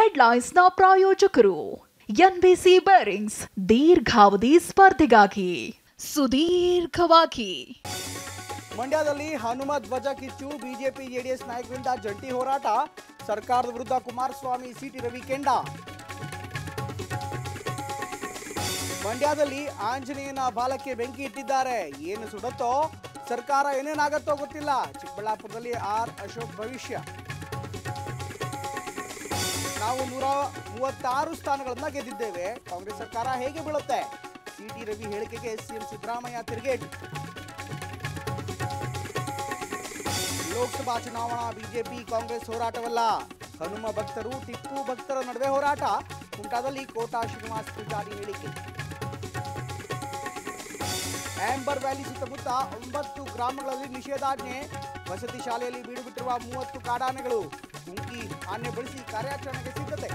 ಹೆಡ್ಲೈನ್ಸ್ನ ಪ್ರಾಯೋಜಕರು NBC bearings ದೀರ್ಘಾವಧಿ ಸ್ಪರ್ಧೆಗಾಗಿ ಸುದೀರ್ಘವಾಗಿ. ಮಂಡ್ಯದಲ್ಲಿ ಹನುಮ ಧ್ವಜ ಕಿಚ್ಚು, ಬಿಜೆಪಿ ಜೆಡಿಎಸ್ ನಾಯಕರಿಂದ ಜಂಟಿ ಹೋರಾಟ, ಸರ್ಕಾರದ ವಿರುದ್ಧ ಕುಮಾರಸ್ವಾಮಿ ಸಿಟಿ ರವಿ ಕೆಂಡ. ಮಂಡ್ಯದಲ್ಲಿ ಆಂಜನೇಯನ ಬಾಲಕ್ಕೆ ಬೆಂಕಿ ಇಟ್ಟಿದ್ದಾರೆ, ಏನು ಸುಡುತ್ತೋ ಸರ್ಕಾರ ಏನೇನಾಗತ್ತೋ ಗೊತ್ತಿಲ್ಲ. ಚಿಕ್ಕಬಳ್ಳಾಪುರದಲ್ಲಿ ಆರ್ ಅಶೋಕ್ ಭವಿಷ್ಯ. ನಾವು 136 ಸ್ಥಾನಗಳನ್ನ ಗೆದ್ದಿದ್ದೇವೆ, ಕಾಂಗ್ರೆಸ್ ಸರ್ಕಾರ ಹೇಗೆ ಬೀಳುತ್ತೆ? ಸಿಟಿ ರವಿ ಹೇಳಿಕೆಗೆ ಸಿಎಂ ಸಿದ್ದರಾಮಯ್ಯ ತಿರುಗೇಟು. ಲೋಕಸಭಾ ಚುನಾವಣಾ ಬಿಜೆಪಿ ಕಾಂಗ್ರೆಸ್ ಹೋರಾಟವಲ್ಲ, ಹನುಮ ಭಕ್ತರು ಟಿಪ್ಪು ಭಕ್ತರ ನಡುವೆ ಹೋರಾಟ. ಕುಮಟಾದಲ್ಲಿ ಕೋಟಾ ಶ್ರೀನಿವಾಸ್ ಪೂಜಾರಿ ಹೇಳಿಕೆ. ಆಂಬರ್ ವ್ಯಾಲಿ ಸುತ್ತಮುತ್ತ 9 ಗ್ರಾಮಗಳಲ್ಲಿ ನಿಷೇಧಾಜ್ಞೆ, ವಸತಿ ಶಾಲೆಯಲ್ಲಿ ಬೀಡುಬಿಟ್ಟಿರುವ 30 ಕಾಡಾನೆಗಳು. ಕುಂಕಿ ಆನೆ ಬಳಸಿ ಕಾರ್ಯಾಚರಣೆಗೆ ಸಿದ್ಧತೆ.